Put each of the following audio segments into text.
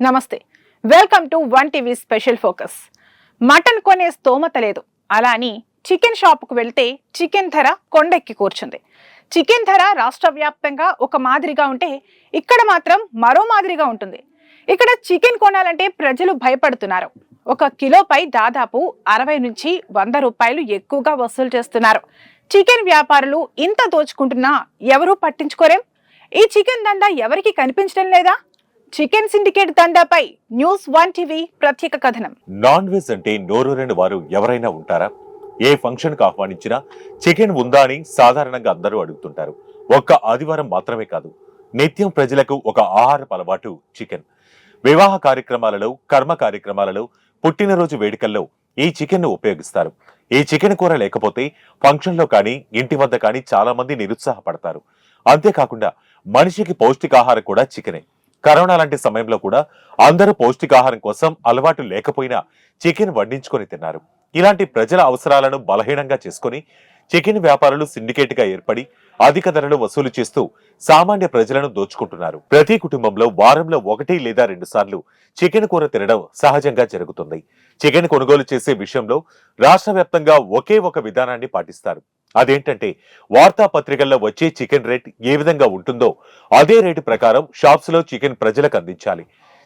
నమస్తే. Welcome to one TV special focus. Mutton కొనే స్తోమత లేదు, అలా అని చికెన్ షాపుకు వెళ్తే చికెన్ ధర కొండెక్కి కూర్చుంది. చికెన్ ధర రాష్ట్ర వ్యాప్తంగా ఒక మాదిరిగా ఉంటే ఇక్కడ మాత్రం మరో మాదిరిగా ఉంటుంది. ఇక్కడ చికెన్ కొనాలంటే ప్రజలు భయపడుతున్నారు. ఒక కిలోపై దాదాపు 60 నుంచి 100 రూపాయలు ఎక్కువగా వసూలు చేస్తున్నారు. చికెన్ వ్యాపారులు ఇంత దోచుకుంటున్నా ఎవరూ పట్టించుకోరేం. ఈ చికెన్ దందా ఎవరికి కనిపించడం లేదా? చికెన్ సిండికేట్ దందాపై న్యూస్ వన్ టీవీ ప్రత్యేక కథనం. నాన్ వెజ్ అంటే నోరూరని వారు ఎవరైనా ఉంటారా? ఏ ఫంక్షన్ కు ఆహ్వానించినా చికెన్ ఉందా అని సాధారణంగా అందరూ అడుగుతుంటారు. ఒక్క ఆదివారం మాత్రమే కాదు, నిత్యం ప్రజలకు ఒక ఆహారపు అలవాటు చికెన్. వివాహ కార్యక్రమాలలో, కర్మ కార్యక్రమాలలో, పుట్టినరోజు వేడుకల్లో ఈ చికెన్ ను ఉపయోగిస్తారు. ఈ చికెన్ కూర లేకపోతే ఫంక్షన్ లో కానీ ఇంటి వద్ద కానీ చాలా మంది నిరుత్సాహపడతారు. అంతేకాకుండా మనిషికి పౌష్టికాహారం కూడా చికెనే. కరోనా లాంటి సమయంలో కూడా అందరూ పౌష్టికాహారం కోసం అలవాటు లేకపోయినా చికెన్ వండించుకొని తిన్నారు. ఇలాంటి ప్రజల అవసరాలను బలహీనంగా చేసుకుని చికెన్ వ్యాపారులు సిండికేట్ గా ఏర్పడి అధిక ధరలు వసూలు చేస్తూ సామాన్య ప్రజలను దోచుకుంటున్నారు. ప్రతి కుటుంబంలో వారంలో 1 లేదా 2 సార్లు చికెన్ కూర తినడం సహజంగా జరుగుతుంది. చికెన్ కొనుగోలు చేసే విషయంలో రాష్ట్ర వ్యాప్తంగా ఒకే ఒక విధానాన్ని పాటిస్తారు. అదేంటంటే, వార్తాపత్రికల్లో వచ్చే చికెన్ రేట్ ఏ విధంగా ఉంటుందో అదే రేటు ప్రకారం షాప్స్ లో చికెన్ ప్రజలకు అందించాలి.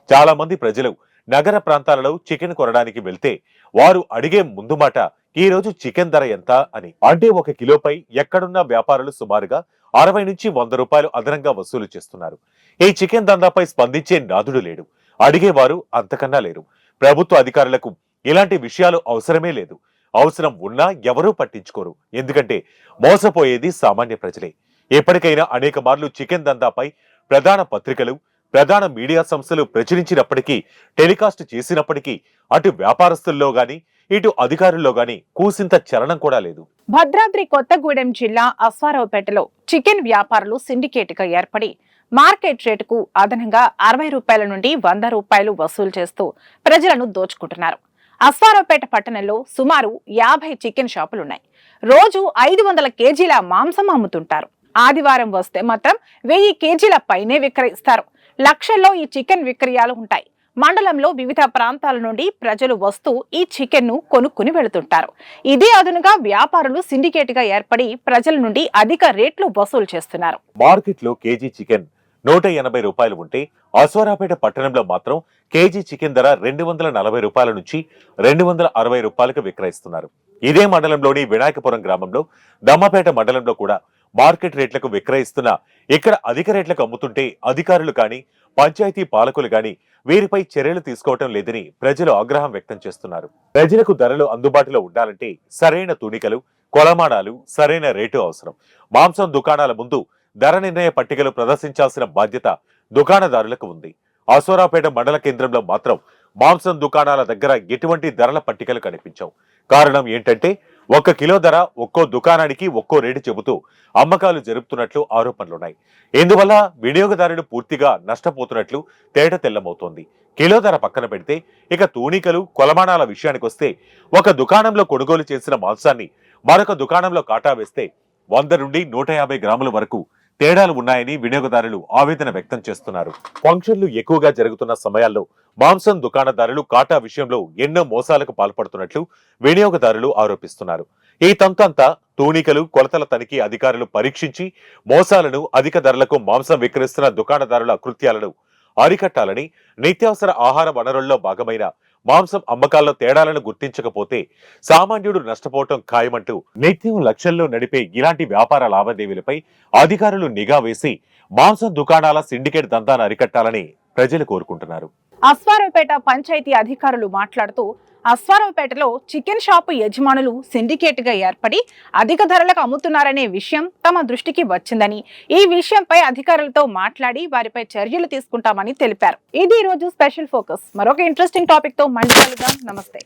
చాలా మంది ప్రజలు నగర ప్రాంతాలలో చికెన్ కొనడానికి వెళ్తే వారు అడిగే ముందు మాట ఈ రోజు చికెన్ ధర ఎంత అని. అంటే 1 కిలోపై ఎక్కడున్న వ్యాపారులు సుమారుగా 60 నుంచి 100 రూపాయలు అదనంగా వసూలు చేస్తున్నారు. ఈ చికెన్ దందాపై స్పందించే నాదుడు లేడు, అడిగేవారు అంతకన్నా లేరు. ప్రభుత్వ అధికారులకు ఇలాంటి విషయాలు అవసరమే లేదు. అవసరం ఉన్నా ఎవరూ పట్టించుకోరు. ఎందుకంటే మోసపోయేది సామాన్య ప్రజలే. ఎప్పటికైనా అనేక మార్లు చికెన్ దందాపై ప్రధాన పత్రికలు, ప్రధాన మీడియా సంస్థలు ప్రచురించినప్పటికీ, టెలికాస్ట్ చేసినప్పటికీ అటు వ్యాపారస్తుల్లో గాని ఇటు అధికారుల్లో గాని కూసింత చలనం కూడా లేదు. భద్రాద్రి కొత్తగూడెం జిల్లా అశ్వారావుపేటలో చికెన్ వ్యాపారులు సిండికేట్ గా ఏర్పడి మార్కెట్ రేటుకు అదనంగా 60 రూపాయల నుండి 100 రూపాయలు వసూలు చేస్తూ ప్రజలను దోచుకుంటున్నారు. అశ్వారావుపేట పట్టణంలో సుమారు 50 చికెన్ షాపులున్నాయి. రోజు 500 కేజీల మాంసం అమ్ముతుంటారు. ఆదివారం వస్తే మాత్రం 1000 కేజీల పైనే విక్రయిస్తారు. లక్షల్లో ఈ చికెన్ విక్రయాలు ఉంటాయి. మండలంలో వివిధ ప్రాంతాల నుండి ప్రజలు వస్తూ ఈ చికెన్ ను కొనుక్కుని వెళుతుంటారు. ఇదే అదునుగా వ్యాపారులు సిండికేట్ గా ఏర్పడి ప్రజల నుండి అధిక రేట్లు వసూలు చేస్తున్నారు. మార్కెట్ లో కేజీ చికెన్ 180 రూపాయలు ఉంటే అశ్వారావుపేట పట్టణంలో మాత్రం కేజీ చికెన్ ధర 240 రూపాయల నుంచి 260 రూపాయలకు విక్రయిస్తున్నారు. ఇదే మండలంలోని వినాయకపురం గ్రామంలో, దమ్మపేట మండలంలో కూడా మార్కెట్ రేట్లకు విక్రయిస్తున్న ఇక్కడ అధిక రేట్లకు అమ్ముతుంటే అధికారులు కానీ పంచాయతీ పాలకులు గాని వీరిపై చర్యలు తీసుకోవటం లేదని ప్రజలు ఆగ్రహం వ్యక్తం చేస్తున్నారు. ప్రజలకు ధరలు అందుబాటులో ఉండాలంటే సరైన తూనికలు, కొలమానాలు, సరైన రేటు అవసరం. మాంసం దుకాణాల ముందు ధర నిర్ణయ పట్టికలు ప్రదర్శించాల్సిన బాధ్యత దుకాణదారులకు ఉంది. అశ్వారావుపేట మండల కేంద్రంలో మాత్రం మాంసం దుకాణాల దగ్గర ఎటువంటి ధరల పట్టికలు కనిపించవు. కారణం ఏంటంటే 1 కిలో ధర ఒక్కో దుకాణానికి ఒక్కో రేటు చెబుతూ అమ్మకాలు జరుపుతున్నట్లు ఆరోపణలున్నాయి. ఇందువల్ల వినియోగదారుడు పూర్తిగా నష్టపోతున్నట్లు తేట తెల్లమవుతోంది. కిలో ధర పక్కన పెడితే ఇక తూనికలు, కొలమానాల విషయానికొస్తే ఒక దుకాణంలో కొనుగోలు చేసిన మాంసాన్ని మరొక దుకాణంలో కాటా వేస్తే 100 నుండి 150 గ్రాముల వరకు తేడాలు ఉన్నాయని వినియోగదారులు ఆవేదన వ్యక్తం చేస్తున్నారు. ఫంక్షన్లు ఎక్కువగా జరుగుతున్న సమయాల్లో మాంసం దుకాణదారులు కాటా విషయంలో ఎన్నో మోసాలకు పాల్పడుతున్నట్లు వినియోగదారులు ఆరోపిస్తున్నారు. ఈ తంతంతా తూనికలు, కొలతల తనిఖీ అధికారులు పరీక్షించి మోసాలను, అధిక ధరలకు మాంసం విక్రయిస్తున్న దుకాణదారుల కృత్యాలను అరికట్టాలని, నిత్యావసర ఆహార వనరుల్లో భాగమైన మాంసం అమ్మకాల్లో తేడాలను గుర్తించకపోతే సామాన్యుడు నష్టపోవటం ఖాయమంటూ నిత్యం లక్షల్లో నడిపే ఇలాంటి వ్యాపార లావాదేవీలపై అధికారులు నిఘా వేసి మాంసం దుకాణాల సిండికేట్ దందాను అరికట్టాలని ప్రజలు కోరుకుంటున్నారు. అశ్వారావుపేట పంచాయతీ అధికారులు మాట్లాడుతూ, అశ్వారావుపేటలో చికెన్ షాపు యజమానులు సిండికేట్ గా ఏర్పడి అధిక ధరలకు అమ్ముతున్నారనే విషయం తమ దృష్టికి వచ్చిందని, ఈ విషయంపై అధికారులతో మాట్లాడి వారిపై చర్యలు తీసుకుంటామని తెలిపారు. ఇది ఈ రోజు స్పెషల్ ఫోకస్. మరొక ఇంట్రెస్టింగ్ టాపిక్ తో మళ్ళీ కలుద్దాం. నమస్తే.